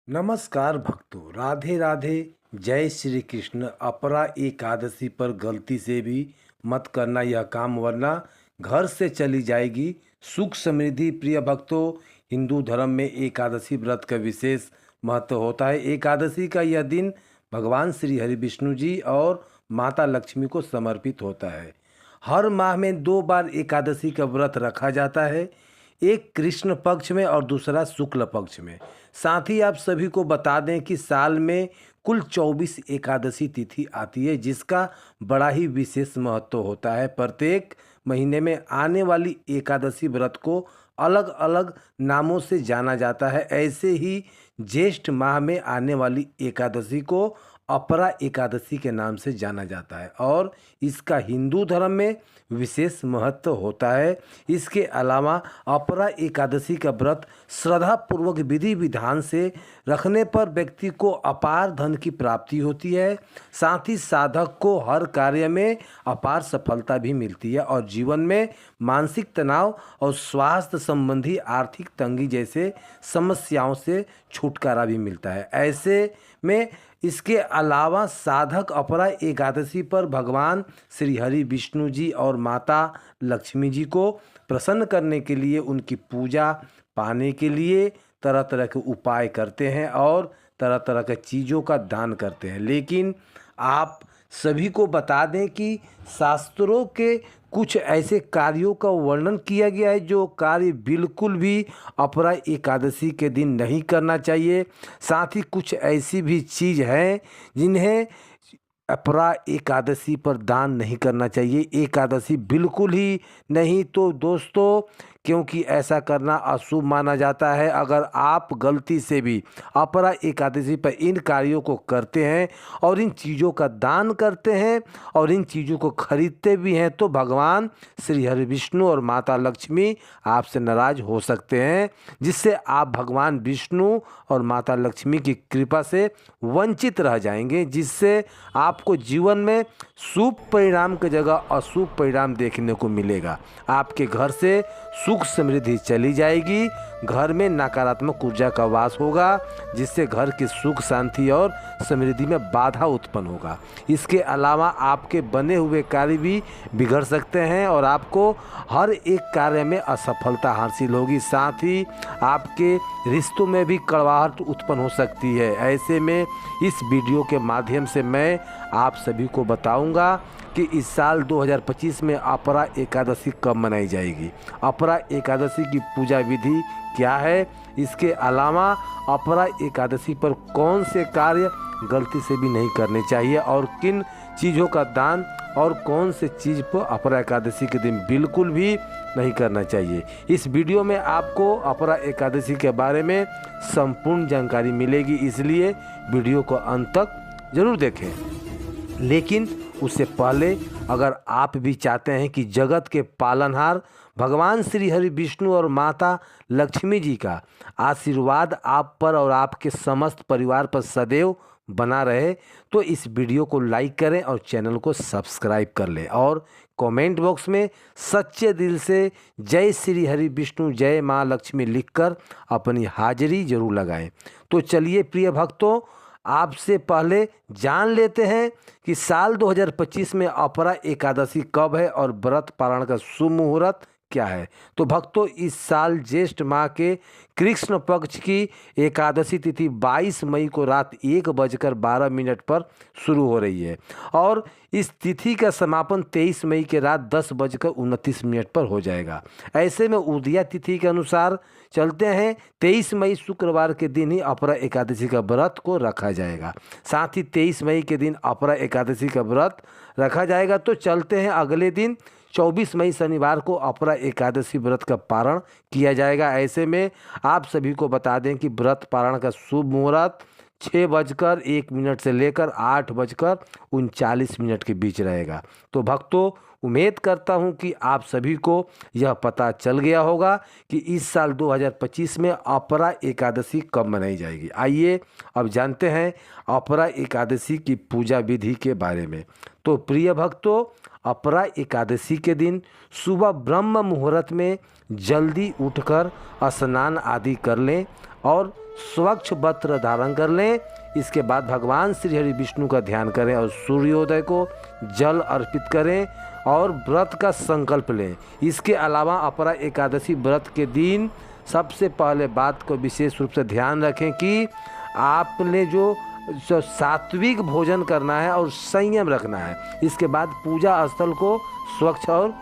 नमस्कार भक्तों, राधे राधे। जय श्री कृष्ण। अपरा एकादशी पर गलती से भी मत करना यह काम, वरना घर से चली जाएगी सुख समृद्धि। प्रिय भक्तों, हिंदू धर्म में एकादशी व्रत का विशेष महत्व होता है। एकादशी का यह दिन भगवान श्री हरि विष्णु जी और माता लक्ष्मी को समर्पित होता है। हर माह में 2 बार एकादशी का व्रत रखा जाता है, एक कृष्ण पक्ष में और दूसरा शुक्ल पक्ष में। साथ ही आप सभी को बता दें कि साल में कुल 24 एकादशी तिथि आती है, जिसका बड़ा ही विशेष महत्व होता है। प्रत्येक महीने में आने वाली एकादशी व्रत को अलग अलग नामों से जाना जाता है। ऐसे ही ज्येष्ठ माह में आने वाली एकादशी को अपरा एकादशी के नाम से जाना जाता है और इसका हिंदू धर्म में विशेष महत्व होता है। इसके अलावा अपरा एकादशी का व्रत श्रद्धापूर्वक विधि विधान से रखने पर व्यक्ति को अपार धन की प्राप्ति होती है। साथ ही साधक को हर कार्य में अपार सफलता भी मिलती है और जीवन में मानसिक तनाव और स्वास्थ्य संबंधी आर्थिक तंगी जैसे समस्याओं से छुटकारा भी मिलता है। ऐसे में इसके अलावा साधक अपरा एकादशी पर भगवान श्री हरि विष्णु जी और माता लक्ष्मी जी को प्रसन्न करने के लिए उनकी पूजा पाने के लिए तरह तरह के उपाय करते हैं और तरह तरह के चीज़ों का दान करते हैं। लेकिन आप सभी को बता दें कि शास्त्रों के कुछ ऐसे कार्यों का वर्णन किया गया है जो कार्य बिल्कुल भी अपरा एकादशी के दिन नहीं करना चाहिए। साथ ही कुछ ऐसी भी चीज़ हैं जिन्हें अपरा एकादशी पर दान नहीं करना चाहिए, एकादशी बिल्कुल ही नहीं। तो दोस्तों, क्योंकि ऐसा करना अशुभ माना जाता है, अगर आप गलती से भी अपरा एकादशी पर इन कार्यों को करते हैं और इन चीज़ों का दान करते हैं और इन चीज़ों को खरीदते भी हैं, तो भगवान श्री हरि विष्णु और माता लक्ष्मी आपसे नाराज़ हो सकते हैं, जिससे आप भगवान विष्णु और माता लक्ष्मी की कृपा से वंचित रह जाएंगे, जिससे आपको जीवन में शुभ परिणाम की जगह अशुभ परिणाम देखने को मिलेगा। आपके घर से सुख समृद्धि चली जाएगी, घर में नकारात्मक ऊर्जा का वास होगा, जिससे घर की सुख शांति और समृद्धि में बाधा उत्पन्न होगा। इसके अलावा आपके बने हुए कार्य भी बिगड़ सकते हैं और आपको हर एक कार्य में असफलता हासिल होगी। साथ ही आपके रिश्तों में भी कड़वाहट उत्पन्न हो सकती है। ऐसे में इस वीडियो के माध्यम से मैं आप सभी को बताऊंगा कि इस साल 2025 में अपरा एकादशी कब मनाई जाएगी, अपरा एकादशी की पूजा विधि क्या है, इसके अलावा अपरा एकादशी पर कौन से कार्य गलती से भी नहीं करने चाहिए और किन चीज़ों का दान और कौन से चीज़ पर अपरा एकादशी के दिन बिल्कुल भी नहीं करना चाहिए। इस वीडियो में आपको अपरा एकादशी के बारे में संपूर्ण जानकारी मिलेगी, इसलिए वीडियो को अंत तक ज़रूर देखें। लेकिन उससे पहले अगर आप भी चाहते हैं कि जगत के पालनहार भगवान श्री हरि विष्णु और माता लक्ष्मी जी का आशीर्वाद आप पर और आपके समस्त परिवार पर सदैव बना रहे, तो इस वीडियो को लाइक करें और चैनल को सब्सक्राइब कर लें और कमेंट बॉक्स में सच्चे दिल से जय श्री हरि विष्णु जय माँ लक्ष्मी लिखकर अपनी हाजिरी जरूर लगाएं। तो चलिए प्रिय भक्तों, आपसे पहले जान लेते हैं कि साल 2025 में अपरा एकादशी कब है और व्रत पारण का शुभ मुहूर्त क्या है। तो भक्तों, इस साल ज्येष्ठ माह के कृष्ण पक्ष की एकादशी तिथि 22 मई को रात 1:12 पर शुरू हो रही है और इस तिथि का समापन 23 मई के रात 10:29 पर हो जाएगा। ऐसे में उदया तिथि के अनुसार चलते हैं 23 मई शुक्रवार के दिन ही अपरा एकादशी का व्रत को रखा जाएगा। साथ ही 23 मई के दिन अपरा एकादशी का व्रत रखा जाएगा। तो चलते हैं अगले दिन 24 मई शनिवार को अपरा एकादशी व्रत का पारण किया जाएगा। ऐसे में आप सभी को बता दें कि व्रत पारण का शुभ मुहूर्त 6:01 से लेकर 8:39 के बीच रहेगा। तो भक्तों, उम्मीद करता हूं कि आप सभी को यह पता चल गया होगा कि इस साल 2025 में अपरा एकादशी कब मनाई जाएगी। आइए अब जानते हैं अपरा एकादशी की पूजा विधि के बारे में। तो प्रिय भक्तों, अपरा एकादशी के दिन सुबह ब्रह्म मुहूर्त में जल्दी उठकर स्नान आदि कर लें और स्वच्छ वस्त्र धारण कर लें। इसके बाद भगवान श्री हरि विष्णु का ध्यान करें और सूर्योदय को जल अर्पित करें और व्रत का संकल्प लें। इसके अलावा अपरा एकादशी व्रत के दिन सबसे पहले बात को विशेष रूप से ध्यान रखें कि आपने जो सात्विक भोजन करना है और संयम रखना है। इसके बाद पूजा स्थल को स्वच्छ और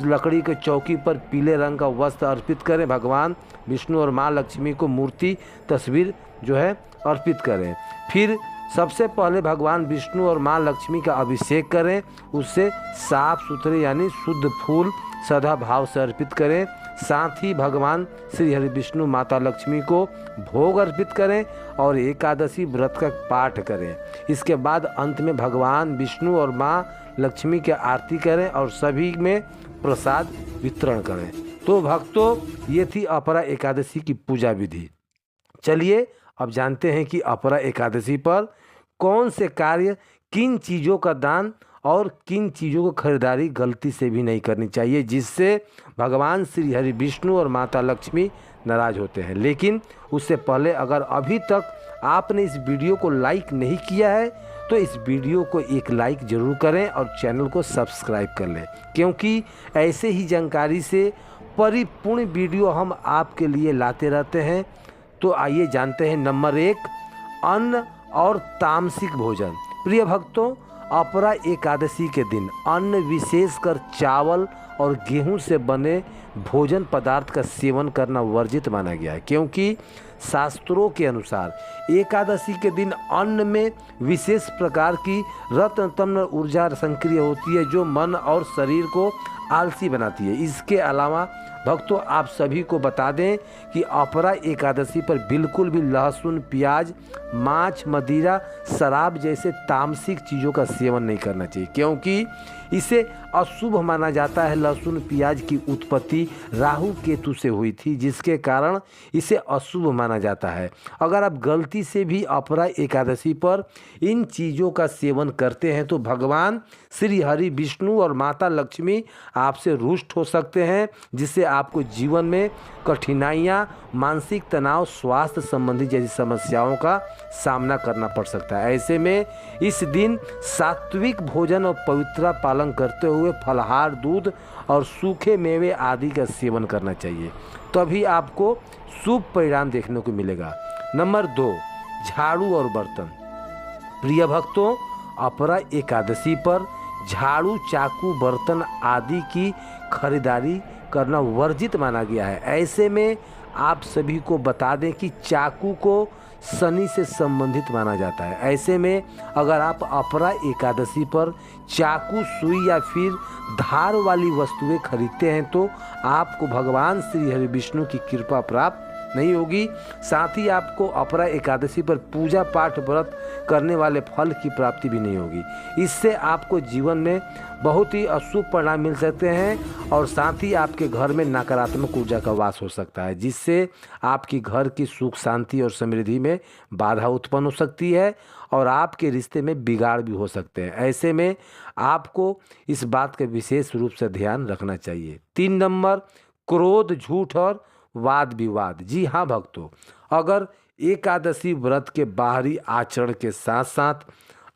लकड़ी के चौकी पर पीले रंग का वस्त्र अर्पित करें। भगवान विष्णु और माँ लक्ष्मी को मूर्ति तस्वीर जो है अर्पित करें। फिर सबसे पहले भगवान विष्णु और माँ लक्ष्मी का अभिषेक करें। उससे साफ सुथरे यानी शुद्ध फूल सदा भाव से अर्पित करें। साथ ही भगवान श्री हरि विष्णु माता लक्ष्मी को भोग अर्पित करें और एकादशी व्रत का पाठ करें। इसके बाद अंत में भगवान विष्णु और माँ लक्ष्मी की आरती करें और सभी में प्रसाद वितरण करें। तो भक्तों, ये थी अपरा एकादशी की पूजा विधि। चलिए अब जानते हैं कि अपरा एकादशी पर कौन से कार्य, किन चीज़ों का दान और किन चीज़ों को खरीदारी गलती से भी नहीं करनी चाहिए, जिससे भगवान श्री हरि विष्णु और माता लक्ष्मी नाराज होते हैं। लेकिन उससे पहले अगर अभी तक आपने इस वीडियो को लाइक नहीं किया है तो इस वीडियो को एक लाइक ज़रूर करें और चैनल को सब्सक्राइब कर लें, क्योंकि ऐसे ही जानकारी से परिपूर्ण वीडियो हम आपके लिए लाते रहते हैं। तो आइए जानते हैं। नंबर 1, अन्न और तामसिक भोजन। प्रिय भक्तों, अपरा एकादशी के दिन अन्न विशेषकर चावल और गेहूं से बने भोजन पदार्थ का सेवन करना वर्जित माना गया है, क्योंकि शास्त्रों के अनुसार एकादशी के दिन अन्न में विशेष प्रकार की रत्नतम्र ऊर्जा सक्रिय होती है जो मन और शरीर को आलसी बनाती है। इसके अलावा भक्तों, आप सभी को बता दें कि अपरा एकादशी पर बिल्कुल भी लहसुन, प्याज, मांस, मदिरा, शराब जैसे तामसिक चीज़ों का सेवन नहीं करना चाहिए, क्योंकि इसे अशुभ माना जाता है। लहसुन प्याज की उत्पत्ति राहु केतु से हुई थी, जिसके कारण इसे अशुभ माना जाता है। अगर आप गलती से भी अपरा एकादशी पर इन चीज़ों का सेवन करते हैं तो भगवान श्री हरि विष्णु और माता लक्ष्मी आपसे रुष्ट हो सकते हैं, जिससे आपको जीवन में कठिनाइयाँ, मानसिक तनाव, स्वास्थ्य संबंधी जैसी समस्याओं का सामना करना पड़ सकता है। ऐसे में इस दिन सात्विक भोजन और पवित्रता पालन करते हुए फलाहार, दूध और सूखे मेवे आदि का सेवन करना चाहिए, तभी आपको शुभ परिणाम देखने को मिलेगा। नंबर 2, झाड़ू और बर्तन। प्रिय भक्तों, अपरा एकादशी पर झाड़ू, चाकू, बर्तन आदि की खरीदारी करना वर्जित माना गया है। ऐसे में आप सभी को बता दें कि चाकू को शनि से संबंधित माना जाता है। ऐसे में अगर आप अपरा एकादशी पर चाकू, सुई या फिर धार वाली वस्तुएं खरीदते हैं तो आपको भगवान श्री हरि विष्णु की कृपा प्राप्त नहीं होगी। साथ ही आपको अपरा एकादशी पर पूजा पाठ व्रत करने वाले फल की प्राप्ति भी नहीं होगी। इससे आपको जीवन में बहुत ही अशुभ परिणाम मिल सकते हैं और साथ ही आपके घर में नकारात्मक ऊर्जा का वास हो सकता है, जिससे आपकी घर की सुख शांति और समृद्धि में बाधा उत्पन्न हो सकती है और आपके रिश्ते में बिगाड़ भी हो सकते हैं। ऐसे में आपको इस बात का विशेष रूप से ध्यान रखना चाहिए। 3 नंबर, क्रोध, झूठ और वाद विवाद। जी हाँ भक्तों, अगर एकादशी व्रत के बाहरी आचरण के साथ साथ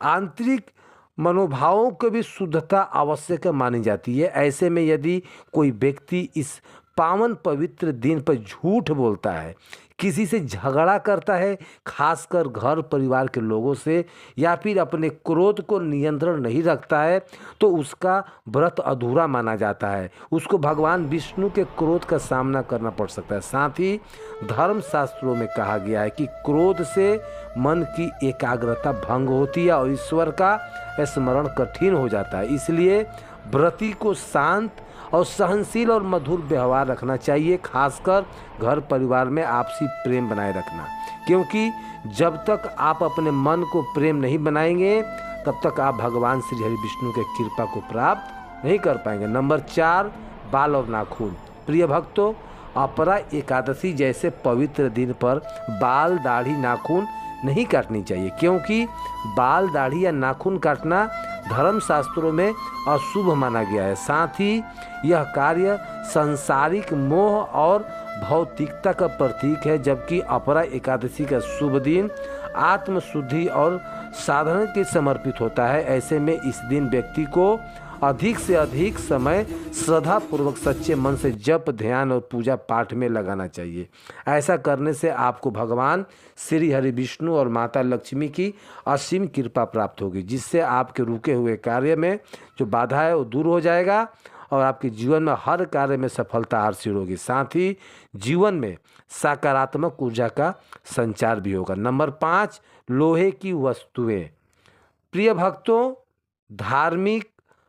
आंतरिक मनोभावों की भी शुद्धता आवश्यक मानी जाती है। ऐसे में यदि कोई व्यक्ति इस पावन पवित्र दिन पर झूठ बोलता है, किसी से झगड़ा करता है, खासकर घर परिवार के लोगों से, या फिर अपने क्रोध को नियंत्रण नहीं रखता है, तो उसका व्रत अधूरा माना जाता है। उसको भगवान विष्णु के क्रोध का सामना करना पड़ सकता है। साथ ही धर्म शास्त्रों में कहा गया है कि क्रोध से मन की एकाग्रता भंग होती है और ईश्वर का स्मरण कठिन हो जाता है। इसलिए व्रती को शांत और सहनशील और मधुर व्यवहार रखना चाहिए, खासकर घर परिवार में आपसी प्रेम बनाए रखना, क्योंकि जब तक आप अपने मन को प्रेम नहीं बनाएंगे तब तक आप भगवान श्री हरि विष्णु के कृपा को प्राप्त नहीं कर पाएंगे। नंबर 4, बाल और नाखून। प्रिय भक्तों, अपरा एकादशी जैसे पवित्र दिन पर बाल, दाढ़ी, नाखून नहीं काटनी चाहिए, क्योंकि बाल, दाढ़ी या नाखून काटना धर्म शास्त्रों में अशुभ माना गया है। साथ ही यह कार्य सांसारिक मोह और भौतिकता का प्रतीक है, जबकि अपरा एकादशी का शुभ दिन आत्मशुद्धि और साधन के समर्पित होता है। ऐसे में इस दिन व्यक्ति को अधिक से अधिक समय श्रद्धा पूर्वक सच्चे मन से जप, ध्यान और पूजा पाठ में लगाना चाहिए। ऐसा करने से आपको भगवान श्री हरि विष्णु और माता लक्ष्मी की असीम कृपा प्राप्त होगी, जिससे आपके रुके हुए कार्य में जो बाधा है वो दूर हो जाएगा और आपके जीवन में हर कार्य में सफलता हासिल होगी। साथ ही जीवन में सकारात्मक ऊर्जा का संचार भी होगा। नंबर 5, लोहे की वस्तुएं। प्रिय भक्तों, धार्मिक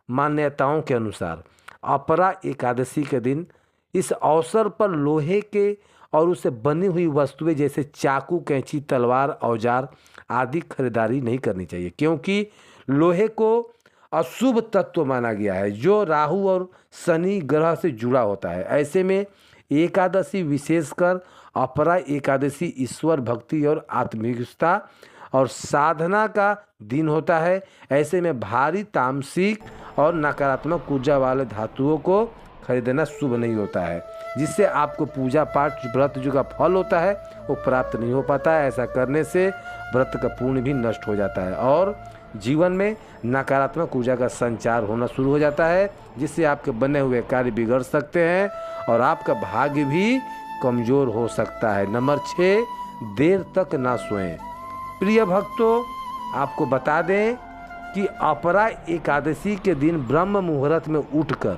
मान्यताओं के अनुसार अपरा एकादशी के दिन इस अवसर पर लोहे के और उससे बनी हुई वस्तुएं जैसे चाकू, कैंची, तलवार, औजार आदि खरीदारी नहीं करनी चाहिए, क्योंकि लोहे को अशुभ तत्व माना गया है जो राहु और शनि ग्रह से जुड़ा होता है। ऐसे में एकादशी, विशेषकर अपरा एकादशी, ईश्वर भक्ति और आत्मिकता और साधना का दिन होता है। ऐसे में भारी तामसिक और नकारात्मक ऊर्जा वाले धातुओं को खरीदना शुभ नहीं होता है, जिससे आपको पूजा पाठ, व्रत जो का फल होता है वो प्राप्त नहीं हो पाता है। ऐसा करने से व्रत का पुण्य भी नष्ट हो जाता है और जीवन में नकारात्मक ऊर्जा का संचार होना शुरू हो जाता है, जिससे आपके बने हुए कार्य बिगड़ सकते हैं और आपका भाग्य भी कमज़ोर हो सकता है। नंबर 6, देर तक ना सोएं। प्रिय भक्तों, आपको बता दें कि अपरा एकादशी के दिन ब्रह्म मुहूर्त में उठकर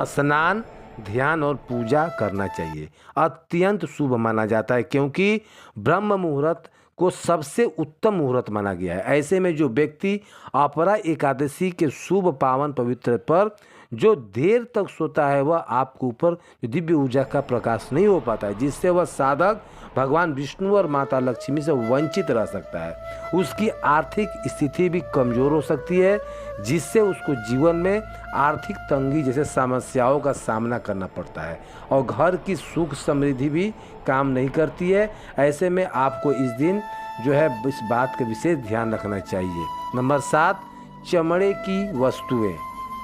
स्नान, ध्यान और पूजा करना चाहिए। अत्यंत शुभ माना जाता है, क्योंकि ब्रह्म मुहूर्त को सबसे उत्तम मुहूर्त माना गया है। ऐसे में जो व्यक्ति अपरा एकादशी के शुभ पावन पवित्र पर जो देर तक सोता है वह आपके ऊपर दिव्य ऊर्जा का प्रकाश नहीं हो पाता है, जिससे वह साधक भगवान विष्णु और माता लक्ष्मी से वंचित रह सकता है। उसकी आर्थिक स्थिति भी कमज़ोर हो सकती है, जिससे उसको जीवन में आर्थिक तंगी जैसे समस्याओं का सामना करना पड़ता है और घर की सुख समृद्धि भी काम नहीं करती है। ऐसे में आपको इस दिन जो है इस बात का विशेष ध्यान रखना चाहिए। नंबर 7, चमड़े की वस्तुएं।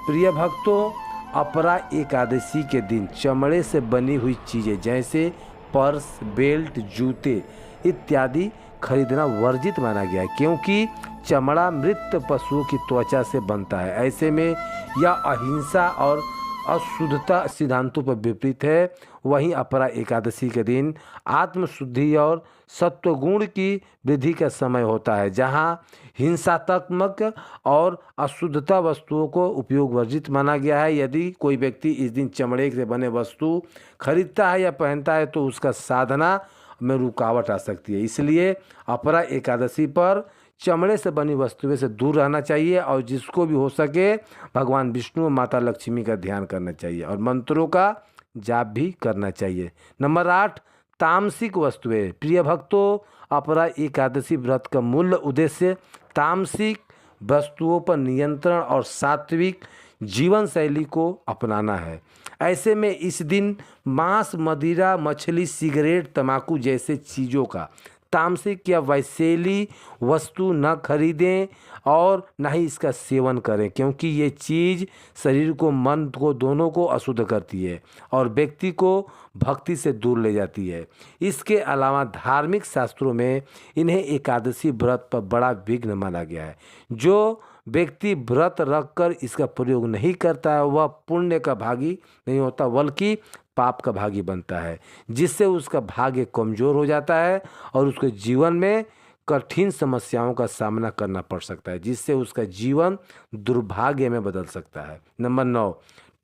प्रिय भक्तों, अपरा एकादशी के दिन चमड़े से बनी हुई चीज़ें जैसे पर्स, बेल्ट, जूते इत्यादि खरीदना वर्जित माना गया है, क्योंकि चमड़ा मृत पशुओं की त्वचा से बनता है। ऐसे में यह अहिंसा और अशुद्धता सिद्धांतों पर विपरीत है। वहीं अपरा एकादशी के दिन आत्मशुद्धि और सत्वगुण की वृद्धि का समय होता है, जहां हिंसात्मक और अशुद्धता वस्तुओं को उपयोग वर्जित माना गया है। यदि कोई व्यक्ति इस दिन चमड़े से बने वस्तु खरीदता है या पहनता है तो उसका साधना में रुकावट आ सकती है। इसलिए अपरा एकादशी पर चमड़े से बनी वस्तुएं से दूर रहना चाहिए और जिसको भी हो सके भगवान विष्णु और माता लक्ष्मी का ध्यान करना चाहिए और मंत्रों का जाप भी करना चाहिए। नंबर 8, तामसिक वस्तुएं। प्रिय भक्तों, अपरा एकादशी व्रत का मूल उद्देश्य तामसिक वस्तुओं पर नियंत्रण और सात्विक जीवन शैली को अपनाना है। ऐसे में इस दिन मांस, मदिरा, मछली, सिगरेट, तंबाकू जैसे चीज़ों का तामसिक या वैशेली वस्तु न खरीदें और न ही इसका सेवन करें, क्योंकि ये चीज़ शरीर को, मन को, दोनों को अशुद्ध करती है और व्यक्ति को भक्ति से दूर ले जाती है। इसके अलावा धार्मिक शास्त्रों में इन्हें एकादशी व्रत पर बड़ा विघ्न माना गया है। जो व्यक्ति व्रत रखकर इसका प्रयोग नहीं करता है वह पुण्य का भागी नहीं होता बल्कि पाप का भागी बनता है, जिससे उसका भाग्य कमज़ोर हो जाता है और उसके जीवन में कठिन समस्याओं का सामना करना पड़ सकता है, जिससे उसका जीवन दुर्भाग्य में बदल सकता है। नंबर 9,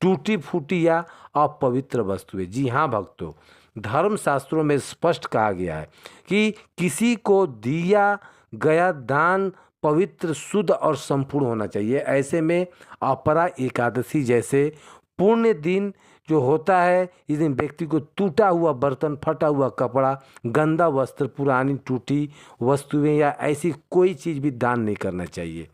टूटी फूटी या अपवित्र वस्तुएं। जी हाँ भक्तों, धर्मशास्त्रों में स्पष्ट कहा गया है कि किसी को दिया गया दान पवित्र, शुद्ध और संपूर्ण होना चाहिए। ऐसे में अपरा एकादशी जैसे पुण्य दिन जो होता है, इस दिन व्यक्ति को टूटा हुआ बर्तन, फटा हुआ कपड़ा, गंदा वस्त्र, पुरानी टूटी वस्तुएं या ऐसी कोई चीज़ भी दान नहीं करना चाहिए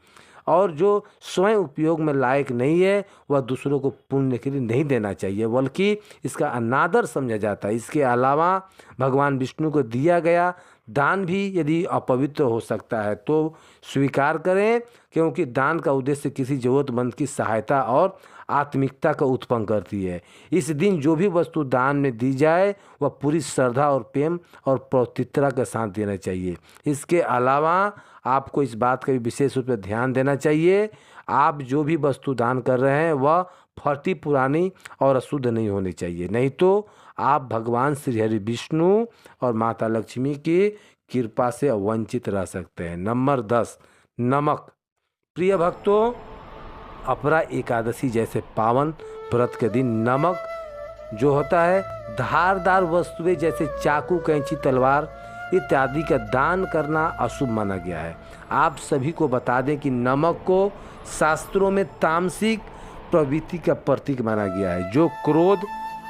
और जो स्वयं उपयोग में लायक नहीं है वह दूसरों को पुण्य के लिए नहीं देना चाहिए, बल्कि इसका अनादर समझा जाता है। इसके अलावा भगवान विष्णु को दिया गया दान भी यदि अपवित्र हो सकता है तो स्वीकार करें, क्योंकि दान का उद्देश्य किसी ज़रूरतमंद की सहायता और आत्मिकता को उत्पन्न करती है। इस दिन जो भी वस्तु दान में दी जाए वह पूरी श्रद्धा और प्रेम और पवित्रता के साथ देना चाहिए। इसके अलावा आपको इस बात का भी विशेष रूप से ध्यान देना चाहिए, आप जो भी वस्तु दान कर रहे हैं वह फटी पुरानी और अशुद्ध नहीं होनी चाहिए, नहीं तो आप भगवान श्री हरि विष्णु और माता लक्ष्मी की कृपा से वंचित रह सकते हैं। नंबर 10, नमक। प्रिय भक्तों, अपरा एकादशी जैसे पावन व्रत के दिन नमक जो होता है, धारदार वस्तुएं जैसे चाकू, कैंची, तलवार इत्यादि का दान करना अशुभ माना गया है। आप सभी को बता दें कि नमक को शास्त्रों में तामसिक प्रवृत्ति का प्रतीक माना गया है, जो क्रोध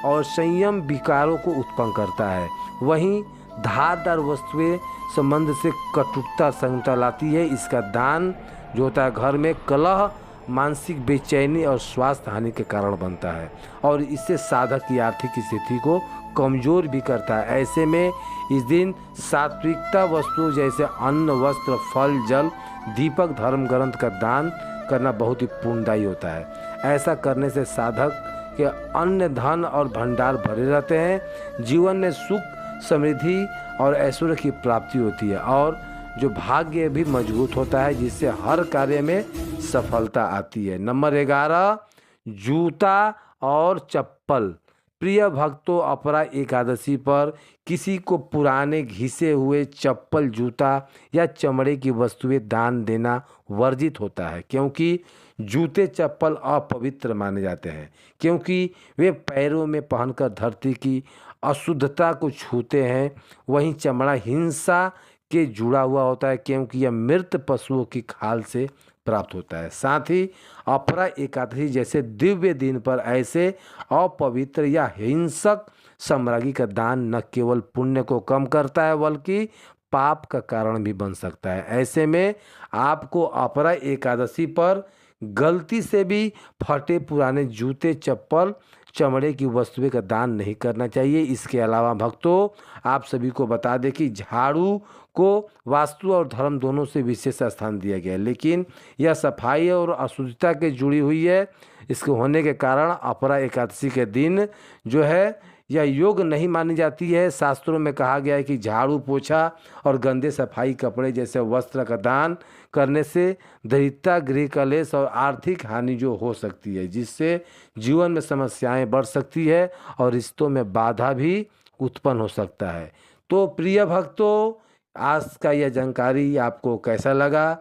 और संयम विकारों को उत्पन्न करता है। वहीं धारदार वस्तुएं संबंध से कटुता संगता लाती है। इसका दान जो होता है घर में कलह, मानसिक बेचैनी और स्वास्थ्य हानि के कारण बनता है और इससे साधक की आर्थिक स्थिति को कमजोर भी करता है। ऐसे में इस दिन सात्विकता वस्तुओं जैसे अन्न, वस्त्र, फल, जल, दीपक, धर्म ग्रंथ का दान करना बहुत ही पुण्यदायी होता है। ऐसा करने से साधक के अन्य धन और भंडार भरे रहते हैं, जीवन में सुख, समृद्धि और ऐश्वर्य की प्राप्ति होती है और जो भाग्य भी मजबूत होता है, जिससे हर कार्य में सफलता आती है। नंबर 11, जूता और चप्पल। प्रिय भक्तों, अपरा एकादशी पर किसी को पुराने घिसे हुए चप्पल, जूता या चमड़े की वस्तुएं दान देना वर्जित होता है, क्योंकि जूते चप्पल अपवित्र माने जाते हैं, क्योंकि वे पैरों में पहनकर धरती की अशुद्धता को छूते हैं। वहीं चमड़ा हिंसा के जुड़ा हुआ होता है, क्योंकि यह मृत पशुओं की खाल से प्राप्त होता है। साथ ही अपरा एकादशी जैसे दिव्य दिन पर ऐसे अपवित्र या हिंसक सामग्री का दान न केवल पुण्य को कम करता है बल्कि पाप का कारण भी बन सकता है। ऐसे में आपको अपरा एकादशी पर गलती से भी फटे पुराने जूते, चप्पल, चमड़े की वस्तुएं का दान नहीं करना चाहिए। इसके अलावा भक्तों, आप सभी को बता दें कि झाड़ू को वास्तु और धर्म दोनों से विशेष स्थान दिया गया है, लेकिन यह सफाई और अशुद्धता के जुड़ी हुई है। इसके होने के कारण अपरा एकादशी के दिन जो है यह योग नहीं मानी जाती है। शास्त्रों में कहा गया है कि झाड़ू, पोछा और गंदे सफाई कपड़े जैसे वस्त्र का दान करने से दरिद्रता, गृह कलेश और आर्थिक हानि जो हो सकती है, जिससे जीवन में समस्याएं बढ़ सकती है और रिश्तों में बाधा भी उत्पन्न हो सकता है। तो प्रिय भक्तों, आज का यह जानकारी आपको कैसा लगा?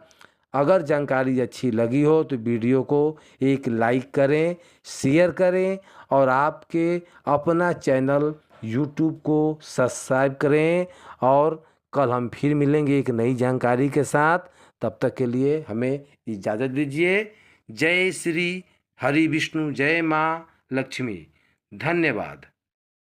अगर जानकारी अच्छी लगी हो तो वीडियो को एक लाइक करें, शेयर करें और आपके अपना चैनल यूट्यूब को सब्सक्राइब करें। और कल हम फिर मिलेंगे एक नई जानकारी के साथ। तब तक के लिए हमें इजाज़त दीजिए। जय श्री हरि विष्णु, जय माँ लक्ष्मी। धन्यवाद।